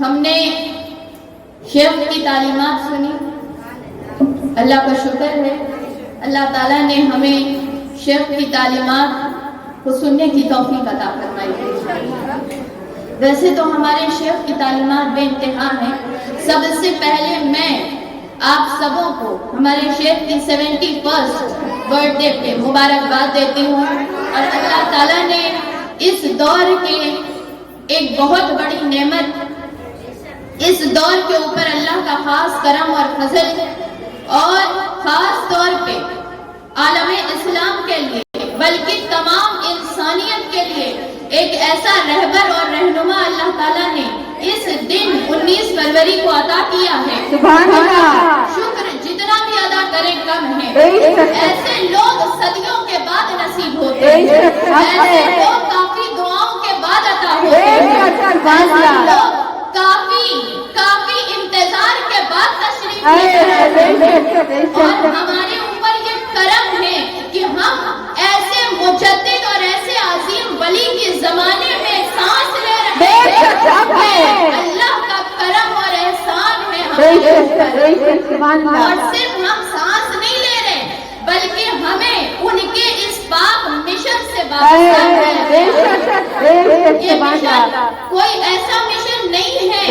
ہم نے شیخ کی تعلیمات سنی. اللہ کا شکر ہے اللہ تعالیٰ نے ہمیں شیخ کی تعلیمات کو سننے کی توفیق عطا فرمائی. ویسے تو ہمارے شیخ کی تعلیمات بے انتہا ہیں. سب سے پہلے میں آپ سبوں کو ہمارے شیخ کی 71 برتھ ڈے پہ مبارکباد دیتی ہوں. اور اللہ تعالیٰ نے اس دور کے ایک بہت بڑی نعمت، اس دور کے اوپر اللہ کا خاص کرم اور فضل، اور خاص طور پہ عالم اسلام کے لیے بلکہ تمام انسانیت کے لیے ایک ایسا رہبر اور رہنما اللہ تعالیٰ نے اس دن 19 فروری کو عطا کیا ہے. سبحان اللہ. شکر جتنا بھی ادا کریں کم ہے. ایسے لوگ صدیوں کے بعد نصیب ہوتے ہیں. ایسے لوگ کافی دعاؤں کے بعد عطا ہوتے ہیں. ایسے لوگ کافی انتظار کے بعد تشریف لے کر آتے ہیں. اور ہمارے اوپر یہ کرم ہے کہ ہم ایسے مجدد اور ایسے عظیم ولی کے زمانے میں سانس لے رہے ہیں. اللہ کا کرم اور احسان ہے ہمارے اوپر. اور صرف ہم سانس نہیں لے رہے بلکہ ہمیں ان کے اس پاک مشن سے وابستہ ہے. یہ مشن کوئی ایسا مشن نہیں ہے،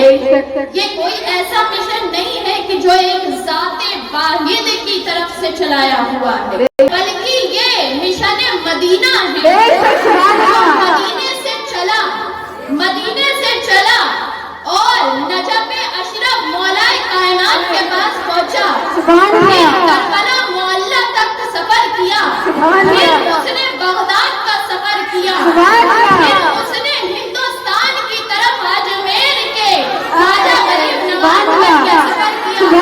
یہ کوئی ایسا مشن نہیں ہے کہ جو ایک ذات واحد کی طرف سے چلایا ہوا ہے، بلکہ یہ مشن مدینہ ہے. مدینے سے چلا اور نجف اشرف مولا کائنات کے پاس پہنچا. پھر کربلا معلیٰ تک سفر کیا. پھر اس نے بغداد کا سفر کیا. پھر اس نے ہندوستان کی طرف اجمیر کے خواجہ غریب نواز کا سفر کیا.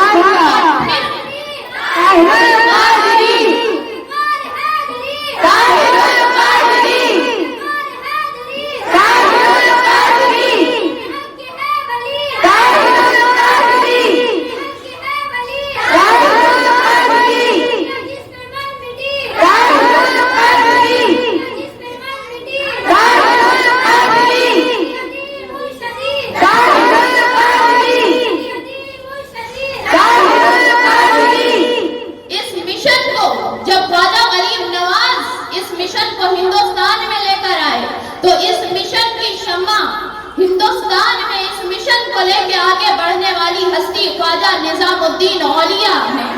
ہندوستان میں اس مشن کو لے کے آگے بڑھنے والی ہستی خواجہ نظام الدین اولیاء ہے.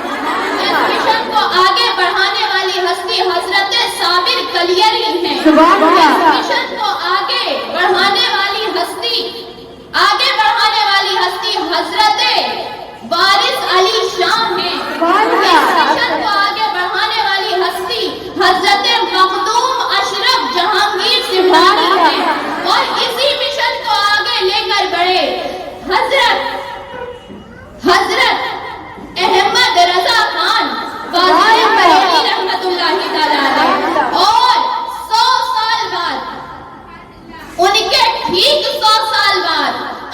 اس مشن کو آگے بڑھانے والی ہستی حضرت صابر کلیری ہے. اس مشن کو آگے بڑھانے والی ہستی حضرت وارث علی شاہ ہے. اس مشن کو آگے بڑھانے والی ہستی حضرت مخدوم اشرف جہانگیر سمبھانی ہے. اور اسی مشن کو آگے لے کر بڑھے حضرت احمد رضا خان غازی بریلوی رحمت اللہ تعالی علیہ. اور 100 سال بعد، ان کے ٹھیک 100 سال بعد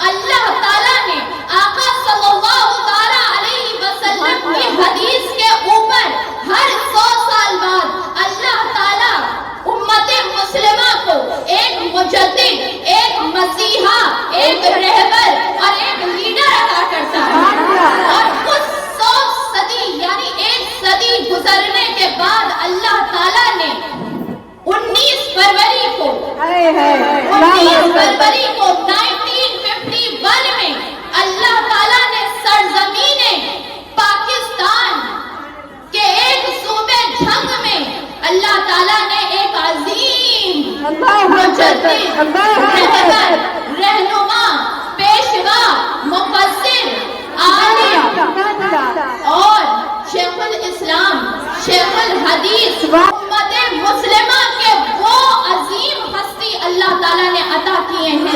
اللہ تعالیٰ نے آقا صلی اللہ تعالی علیہ وسلم کی حدیث کے اوپر ہر 100 سال بعد اللہ تعالیٰ امت مسلمہ کو ایک مجدد، ایک مسیحا، ایک رہبر اور ایک لیڈر عطا کرتا ہے. اور اس 100 صدی یعنی 1 صدی گزرنے کے بعد اللہ تعالیٰ نے 19 فروری کو 1951 میں اللہ تعالیٰ نے سرزمین پاکستان کے ایک صوبے جھنگ میں اللہ تعالیٰ نے ایک عظیم مجدد، رہبر، رہنما، پیشوا، مفسر، عالم اور شیخ الاسلام، شیخ الحدیث، امت مسلمہ کے وہ عظیم ہستی اللہ تعالیٰ نے عطا کیے ہیں.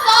100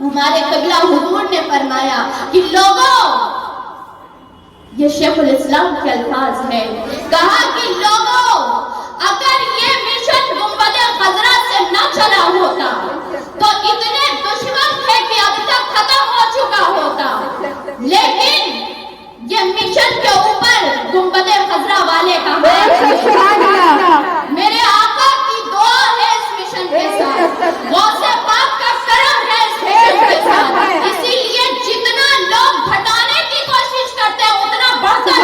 ہمارے قبلہ حضور نے فرمایا کہ لوگوں، یہ شیخ الاسلام کے الفاظ ہیں، کہا کہ لوگوں اگر یہ مشن گنبد خضرا سے نہ چلا ہوتا تو اتنے دشمن تھے کہ اب تک ختم ہو چکا ہوتا، لیکن یہ مشن کے اوپر گنبد خضرا والے کا میرے آقا کی دعا ہے اس مشن کے ساتھ، غوث پاک کا کرم ہے اس مشن کے ساتھ، اسی لیے جتنا لوگ ہٹانے کی کوشش کرتے ہیں اتنا بڑھتا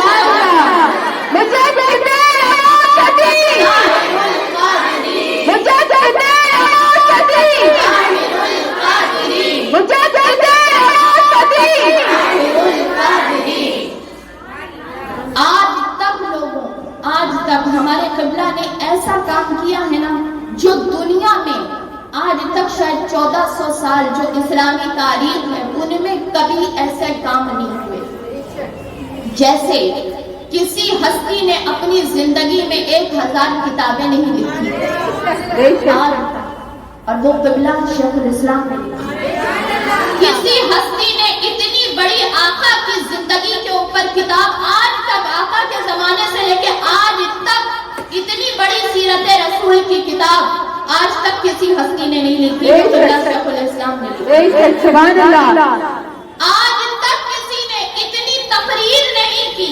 آج تک ہمارے قبلہ نے ایسا کام کیا ہے نا جو دنیا میں آج تک شاید 1400 سال جو اسلامی تاریخ ہے ان میں کبھی ایسے کام نہیں ہوئے، جیسے کسی ہستی نے اپنی زندگی میں 1000 کتابیں نہیں لکھی اور وہ قبلہ شیخ الاسلام نے لکھی۔ کسی ہستی نے اتنی بڑی آقا کی زندگی کے اوپر کتاب آج تک آقا کے زمانے سے لے کے آج تک اتنی بڑی سیرت رسول کی کتاب آج تک کسی ہستی نے نہیں لکھی، قبلہ شیخ الاسلام نے لکھی۔ سبحان اللہ۔ آج تک کسی نے اتنی تقریر نہیں کی،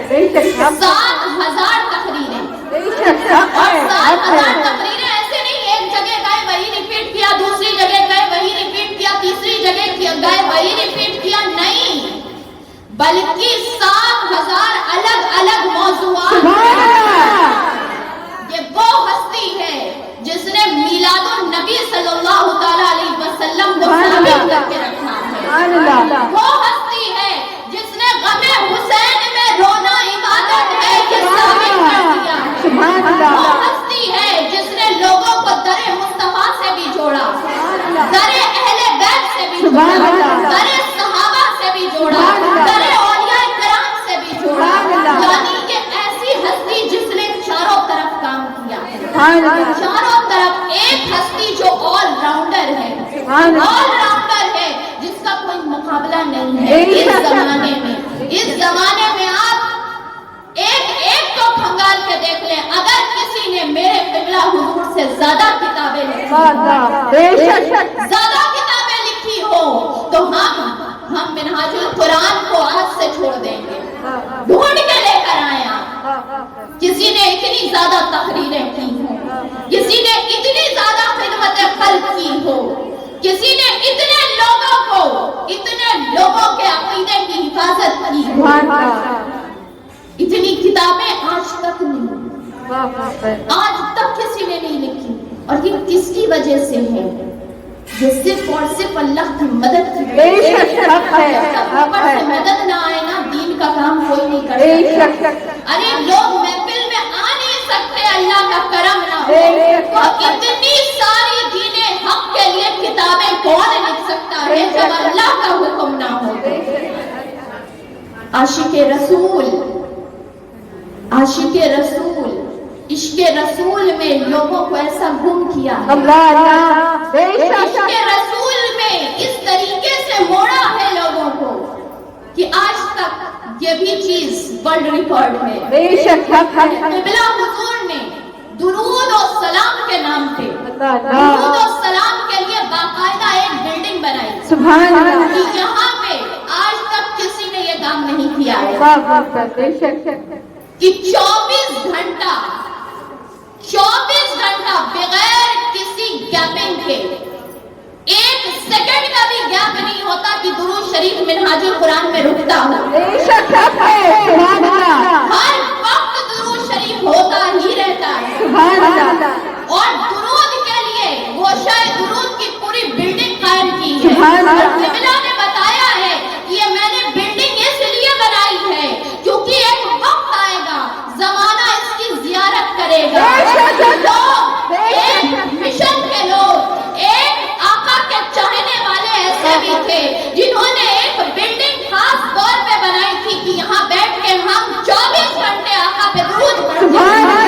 7000 تقریریں، اور 7000 تقریریں ایسے نہیں ایک جگہ گئے وہی ریپیٹ کیا، دوسری جگہ گئے وہی ریپیٹ کیا، تیسری جگہ گئے وہی ریپیٹ کیا، نہیں بلکہ 7000 الگ الگ موضوعات۔ یہ وہ ہستی ہے جس نے میلاد النبی صلی اللہ تعالی علیہ وسلم کو ثابت کر کے رکھا ہے، وہ ہستی ہے جس نے غم حسین میں رونا عبادت ہے یہ ثابت کر دیا ہے، وہ ہستی ہے جس نے لوگوں کو در مصطفیٰ سے بھی جوڑا، در اہل بیت سے بھی جوڑا، در صحابہ سے بھی جوڑا، در اولیاء کرام سے بھی جوڑا، یعنی کہ ایسی ہستی جس نے چاروں طرف کام کیا، چاروں طرف ایک ہستی جو آل راؤنڈر ہے، آل راؤنڈر ہے جس کا کوئی مقابلہ نہیں ہے اس زمانے میں آپ ایک کو کھنگال کے دیکھ لیں، اگر کسی نے میرے قبلہ حضور سے زیادہ کتابیں لکھی ہو تو ہم منہاج القرآن کو آج سے چھوڑ دیں گے، ڈھونڈ کے لے کر آئے آپ۔ کسی نے اتنی زیادہ تقریریں کی ہوں، کسی نے اتنی زیادہ خدمت خلق کی ہو، کسی نے اتنے لوگوں کے عقیدے کی حفاظت کی ہو، اتنی کتابیں آج تک نہیں، آج تک کسی نے نہیں لکھی، اور یہ کس کی وجہ سے ہے؟ یہ صرف اور صرف اللہ کی مدد کی وجہ سے، اوپر سے مدد نہ آئے نا دین کا کام کوئی نہیں کر سکتا۔ ارے لوگ محفل میں آ نہیں سکتے اللہ کا کرم نہ ہو، تو اتنی ساری دین حق کے لیے کتابیں کون لکھ سکتا ہے جب اللہ کا حکم نہ ہو؟ عاشق رسول، عاشق رسول، عشق رسول میں لوگوں کو ایسا گم کیا ہے، عشق رسول میں اس طریقے سے موڑا ہے لوگوں کو کہ آج تک یہ بھی چیز ورلڈ ریکارڈ ہے۔ قبلہ حضور نے درود و سلام کے نام پہ درود و سلام کے لیے باقاعدہ ایک بلڈنگ بنائی، سبحان اللہ، کہ یہاں پہ آج تک کسی نے یہ کام نہیں کیا ہے کہ 24 گھنٹہ بغیر کسی گیپنگ کے، ایک سیکنڈ کا بھی گیپ نہیں ہوتا کہ درود شریف منہاج القرآن میں رکتا ہو، ہر وقت درود شریف ہوتا ہی رہتا ہے، اور درود کے لیے وہ شاید درود کی پوری بلڈنگ قائم کی ہے، اور قبلہ نے بتایا ہے کہ یہ میں نے بلڈنگ اس لیے بنائی ہے کیونکہ ایک وقت آئے گا زمانہ اس کی زیارت کرے گا، لوگ ایک مشن کے لوگ، ایک آقا کے چاہنے والے ایسے بھی تھے جنہوں نے ایک بلڈنگ خاص طور پہ بنائی تھی کہ یہاں بیٹھ کے ہم 24 گھنٹے آقا پہ درود پڑھتے ہیں۔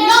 9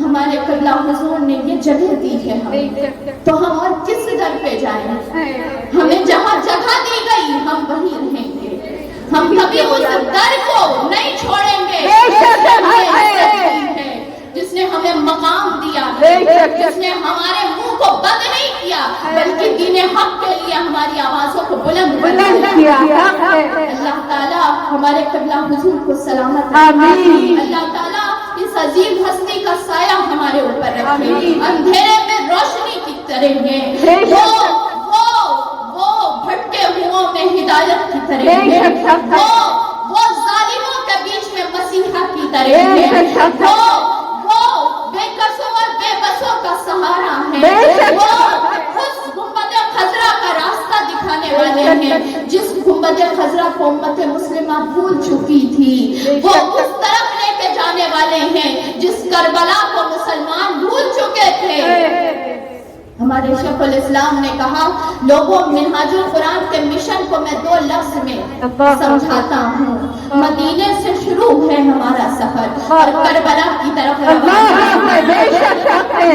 ہمارے قبلہ حضور نے یہ جگہ دی ہے ہمیں، تو ہم اور کس در پہ جائیں؟ ہمیں جہاں جگہ دی گئی ہم وہیں رہیں گے، ہم کبھی اس در کو نہیں چھوڑیں گے جس نے ہمیں مقام دیا ہے، جس نے ہمارے منہ کو بند نہیں کیا بلکہ دین حق کے لیے ہماری آوازوں کو بلند کیا۔ اللہ تعالیٰ ہمارے قبلہ حضور کو سلامت رکھے، اللہ تعالیٰ اس عظیم ہستی کا سایہ ہمارے اوپر رکھے، اندھیرے میں روشنی کی طرح ہے، وہ بھٹکے ہوں میں ہدایت کی طرح ہے، وہ ظالموں کے بیچ میں مسیحا کی طرح ہے، وہ بے قصوں اور بے بسوں کا سہارا ہے، وہ اس گنبد خضرا کا راستہ دکھانے والے ہیں جس گنبد خضرا کو امت مسلمہ بھول چکی تھی، وہ اس طرف لے کے جانے والے ہیں جس کربلا کو مسلمان بھول چکے تھے۔ ہمارے شیخ الاسلام نے کہا، لوگوں منہاج القرآن کے مشن کو میں 2 لفظ میں سمجھاتا ہوں، مدینے سے شروع ہے ہمارا سفر اور کربلا کی طرف روانہ ہے،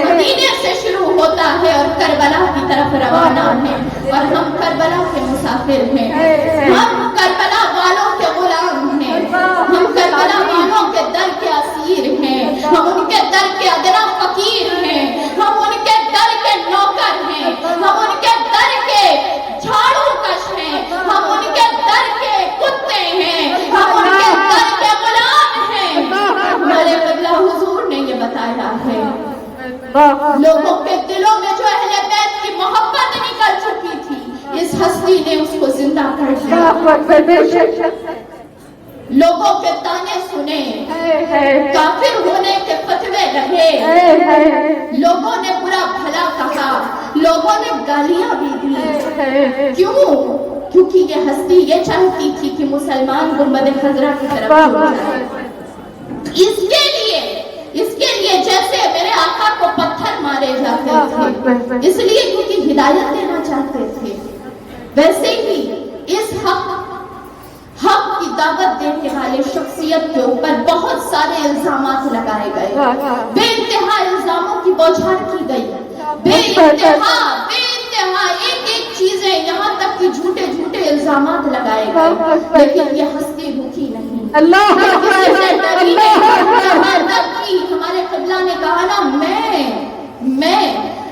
مدینے سے شروع ہوتا ہے اور کربلا کی طرف روانہ ہے، اور ہم کربلا کے مسافر ہیں، ہم کربلا والوں کے غلام ہیں، ہم کربلا والوں کے در کے اسیر ہیں، ہم ان کے در کے ادنا فقیر ہیں، ہم ان کے در کے نوکر ہیں، ہم ان کے در کے جھاڑو کش ہیں، ہم ان کے در کے کتے ہیں، ہم ان کے در کے غلام ہیں۔ ہمارے قبلہ حضور نے یہ بتایا ہے، لوگوں کے دلوں میں جو اہل بیت کی محبت نکل چکی تھی اس ہستی نے اس کو زندہ کر دیا، لوگوں کے تانے سنے، کافر ہونے کے فتوے رہے، لوگوں نے برا بھلا کہا، لوگوں نے گالیاں بھی دی، کیونکہ یہ ہستی یہ چاہتی تھی کہ مسلمان گنبد خضرا کی طرف جائے، اس کے لیے جیسے میرے آقا کو پتھر مارے جاتے تھے اس لیے کیونکہ ہدایت دینا چاہتے تھے، ویسے ہی اس حق کی دعوت دینے والے شخصیت کے اوپر بہت سارے الزامات لگائے گئے، بے انتہا الزاموں کی بوچھار کی گئی، بے انتہا ایک چیزیں، یہاں تک کہ جھوٹے الزامات لگائے گئے، لیکن یہ ہستی رکی نہیں، ہمارے قبلہ نے کہا نا،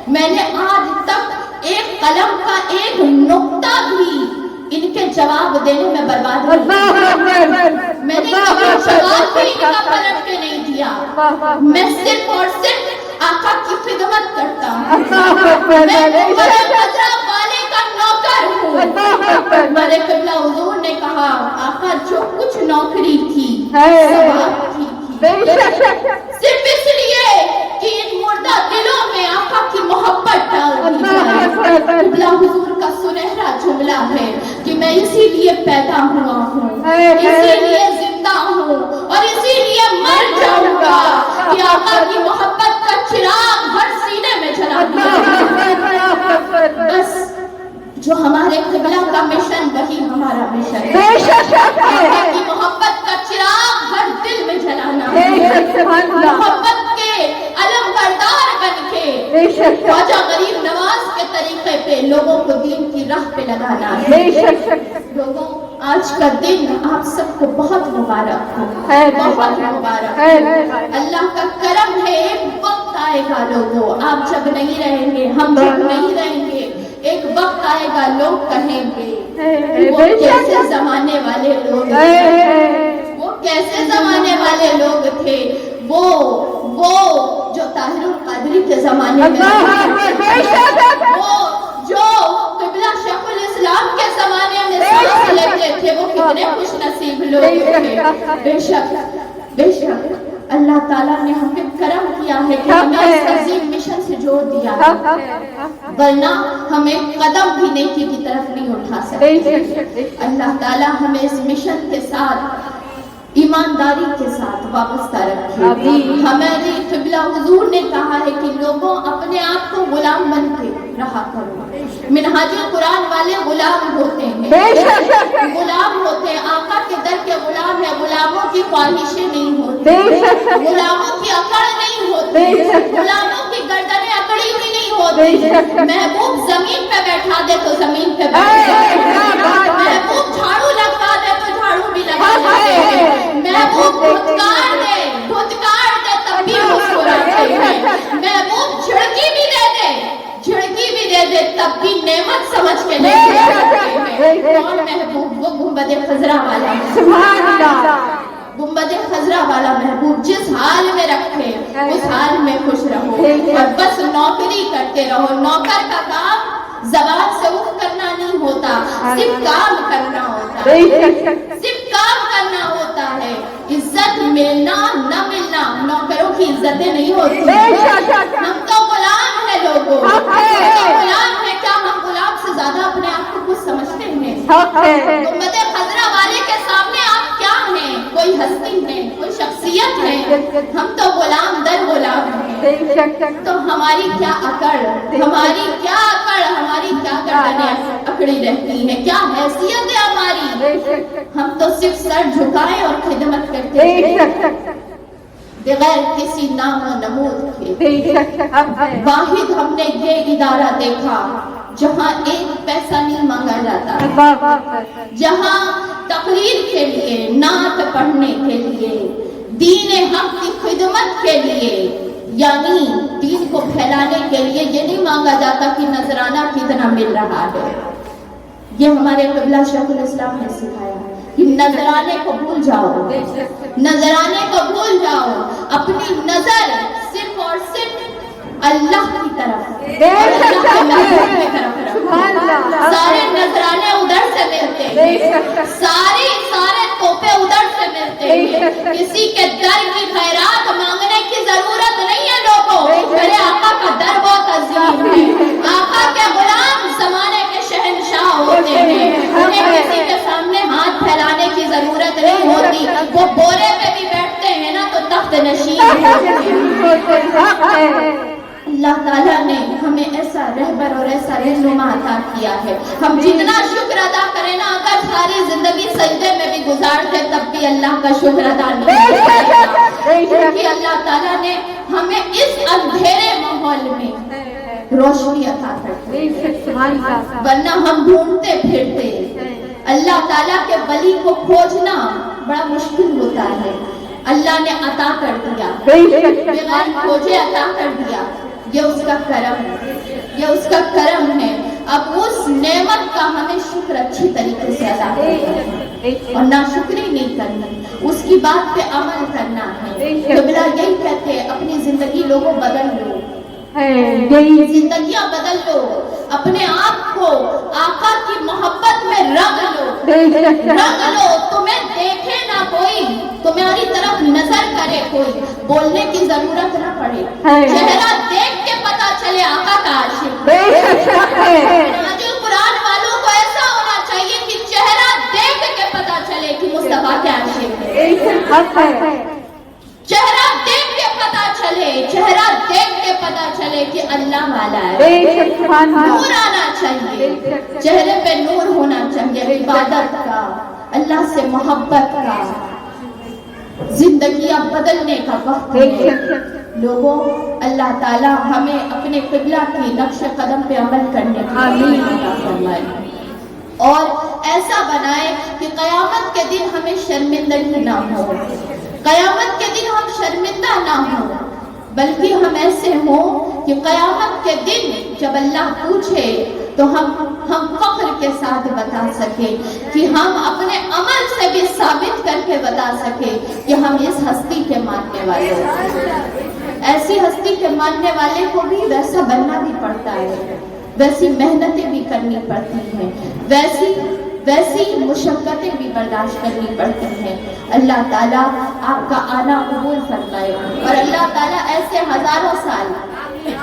میں نے آج تک ایک قلم کا ایک نقطہ بھی ان کے جواب دینے میں برباد نہیں، میں نے کبھی جواب بھی ان کا پلٹ کے نہیں دیا، میں صرف اور صرف آقا کی خدمت کرتا ہوں، میں گنبد خضرا والے کا نوکر ہوں۔ ہمارے قبلہ حضور نے کہا، آقا جو کچھ نوکری تھی سب آپ کی تھی، صرف اس لیے کہ ان مردہ دلوں میں آقا کی محبت ڈال دی جائے۔ قبلہ حضور کا سنہرا جملہ ہے کہ میں اسی لیے پیدا ہوا ہوں، اسی لیے زندہ ہوں اور اسی لیے مر جاؤں گا کہ آقا کی محبت کا چراغ ہر سینے میں جلا دیا۔ بس جو ہمارے قبلہ کا مشن وہی ہمارا مشن ہے، آقا کی محبت کا چراغ ہر دل میں جلانا ہے، محبت کے علم بردار بن کے خواجہ غریب نواز کے طریقے پہ لوگوں کو دین کی راہ پہ لگانا ہے۔ لوگوں، آج کا دن آپ سب کو بہت مبارک ہو، بہت مبارک ہو، اللہ کا کرم ہے۔ ایک وقت آئے گا لوگوں، آپ جب نہیں رہیں گے، ہم جب نہیں رہیں گے، ایک وقت آئے گا لوگ کہیں گے وہ کیسے زمانے والے لوگ تھے، وہ کیسے زمانے والے لوگ تھے، وہ جو طاہر القادری کے زمانے میں، وہ جو قبلہ شیخ الاسلام کے زمانے میں سانس لیتے تھے، وہ کتنے خوش نصیب لوگ تھے۔ بے شک اللہ تعالیٰ نے ہمیں کرم کیا ہے کہ ہمیں اس عظیم مشن سے جوڑ دیا ہے، ورنہ ہمیں قدم بھی نیکی کی طرف نہیں اٹھا سکتے۔ اللہ تعالیٰ ہمیں اس مشن کے ساتھ ایمانداری کے ساتھ وابستہ رکھے۔ ہمارے قبلہ حضور نے کہا ہے کہ لوگوں اپنے آپ کو غلام بن کے رہا کرو۔ منہاج القرآن والے غلام ہوتے ہیں، غلام ہوتے ہیں، آقا کے در کے غلام ہیں، غلاموں کی خواہشیں نہیں ہوتی۔ غلاموں کی اکڑ نہیں ہوتی، غلاموں کی گردنیں اکڑی ہوئی نہیں ہوتی۔ محبوب زمین پہ بیٹھا دے تو زمین پہ بیٹھا دے، محبوب جھاڑو لگا دے تو جھاڑو بھی لگا دے، محبوب دھتکار دے تب بھی مسکراتے ہیں، محبوب جھڑکی بھی دے دے تب بھی نعمت سمجھ کے لے کے آتے ہیں۔ اور محبوب وہ گنبد خضرا والا، گنبد خضرا والا محبوب جس حال میں رکھے اس حال میں خوش رہو، اور بس نوکری کرتے رہو۔ نوکر کا کام زبان سے اف کرنا نہیں ہوتا، صرف کام کرنا ہوتا ہے، صرف کام کرنا ہوتا ہے۔ عزت ملنا نہ ملنا نوکروں کی عزتیں نہیں ہوتی۔ ہم تو غلام ہیں لوگوں، ہم تو غلام ہیں۔ کیا ہم غلام سے زیادہ اپنے آپ کو کچھ سمجھتے ہیں؟ گنبد خضرا والے کے سامنے آپ کیا ہیں؟ کوئی ہستی ہے، کوئی شخصیت ہے؟ ہم تو غلام در غلام ہیں۔ تو ہماری کیا اکڑ، ہماری کیا اکڑ، ہماری کیا گردنیں اکڑی رہتی ہیں؟ کیا حیثیت ہے ہماری؟ ہم تو صرف سر جھکائیں اور خدمت کرتے ہیں بغیر کسی نام و نمود کے۔ واحد ہم نے یہ ادارہ دیکھا جہاں ایک پیسہ نہیں مانگا جاتا، جہاں تقریر کے لیے، نعت پڑھنے کے لیے، دین حق کی خدمت کے لیے، یعنی دین کو پھیلانے کے لیے یہ نہیں مانگا جاتا کہ نذرانہ کتنا مل رہا ہے۔ یہ ہمارے قبلہ شیخ الاسلام نے سکھایا کہ نذرانے کو بھول جاؤ، نذرانے کو بھول جاؤ، اپنی نظر صرف اور صرف اللہ کی طرف، اللہ کے محبوب کی طرف رکھو۔ سارے نذرانے ادھر سے ملتے ہیں، سارے توپے ادھر سے ملتے ہیں۔ کسی کے در کی خیرات مانگنے کی ضرورت نہیں ہے لوگوں، میرے آقا کا در بہت عظیم ہے۔ آقا کے غلام زمانے کے شہنشاہ ہوتے ہیں، انہیں کسی کے سامنے ہاتھ پھیلانے کی ضرورت نہیں ہوتی۔ وہ بورے پہ بھی بیٹھتے ہیں نا تو تخت نشین ہوتے ہیں۔ اللہ تعالیٰ نے ہمیں ایسا رہبر اور ایسا رہنما عطا کیا ہے، ہم جتنا شکر ادا کریں نا، اگر ساری زندگی سجدے میں بھی گزار دیں تب بھی اللہ کا شکر ادا نہیں ہوگا، کیونکہ اللہ تعالیٰ نے ہمیں اس اندھیرے ماحول میں روشنی عطا کر دی، ورنہ ہم ڈھونڈتے پھرتے۔ اللہ تعالیٰ کے ولی کو کھوجنا بڑا مشکل ہوتا ہے، اللہ نے عطا کر دیا، بغیر کھوجے عطا کر دیا۔ یہ اس کا کرم ہے، یہ اس کا کرم ہے۔ اب اس نعمت کا ہمیں شکر اچھی طریقے سے ادا کرنا ہے اور ناشکری نہیں کرنی، اس کی بات پہ عمل کرنا ہے۔ قبلہ یہی کہتے ہیں اپنی زندگی لوگوں بدل لو، زندگیاں بدل لو، اپنے آپ کو آقا کی محبت میں رنگ لو، تمہیں دیکھے نہ کوئی، تمہاری طرف نظر کرے کوئی، بولنے کی ضرورت نہ پڑے، چہرہ دیکھ کے پتا چلے آقا کا عاشق۔ نازل قرآن والوں کو ایسا ہونا چاہیے کہ چہرہ دیکھ کے پتا چلے کہ مصطفیٰ کے عاشق ہے، چہرہ دیکھ کے پتا چلے، چہرہ دیکھ کے پتا چلے کہ اللہ والا ہے۔ نور آنا چاہیے، چہرے پہ نور ہونا چاہیے، عبادت کا، اللہ سے محبت کا۔ زندگیاں بدلنے کا وقت ہے لوگوں۔ اللہ تعالیٰ ہمیں اپنے قبلہ کی نقش قدم پہ عمل کرنے کی عطا فرمائے اور ایسا بنائے کہ قیامت کے دن ہمیں شرمندگی نہ ہو، قیامت کے دن ہم شرمندہ نہ ہوں، بلکہ ہم ایسے ہوں کہ قیامت کے دن جب اللہ پوچھے تو ہم فخر کے ساتھ بتا سکیں کہ ہم اپنے عمل سے بھی ثابت کر کے بتا سکیں کہ ہم اس ہستی کے ماننے والے ہیں۔ ایسی ہستی کے ماننے والے کو بھی ویسا بننا بھی پڑتا ہے، ویسی محنتیں بھی کرنی پڑتی ہیں، ویسی مشقتیں بھی برداشت کرنی پڑتی ہیں۔ اللہ تعالیٰ آپ کا آنا قبول فرمائے اور اللہ تعالیٰ ایسے ہزاروں سال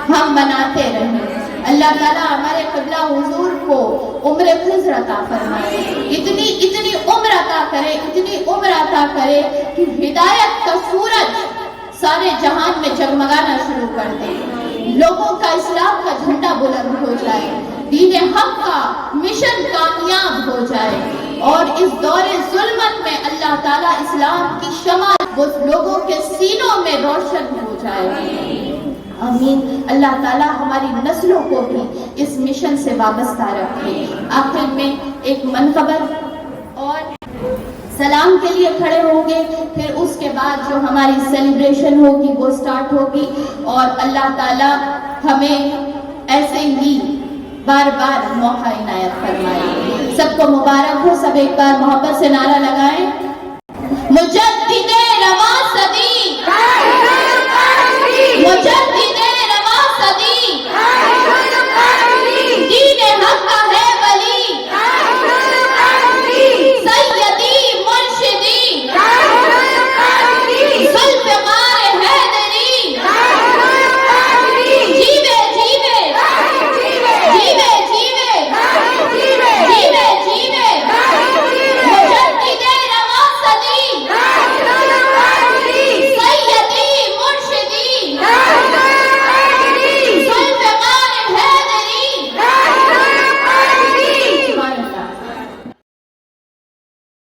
ہم مناتے رہیں۔ اللہ تعالیٰ ہمارے قبلہ حضور کو عمر خضر عطا فرمائے، اتنی عمر عطا کرے، اتنی عمر عطا کرے کہ ہدایت کا سورج سارے جہان میں جگمگانا شروع کر دے، لوگوں کا اسلام کا جھنڈا بلند ہو جائے، دین حق کا مشن کامیاب ہو جائے اور اس دور ظلمت میں اللہ تعالیٰ اسلام کی شمع وہ لوگوں کے سینوں میں روشن ہو جائے. آمین. اللہ تعالیٰ ہماری نسلوں کو بھی اس مشن سے وابستہ رکھے. آخر میں ایک منقبت اور سلام کے لیے کھڑے ہوں گے، پھر اس کے بعد جو ہماری سیلیبریشن ہوگی وہ سٹارٹ ہوگی، اور اللہ تعالیٰ ہمیں ایسے ہی بار بار موقع عنایت فرمائے. سب کو مبارک ہو. سب ایک بار محبت سے نعرہ لگائیں.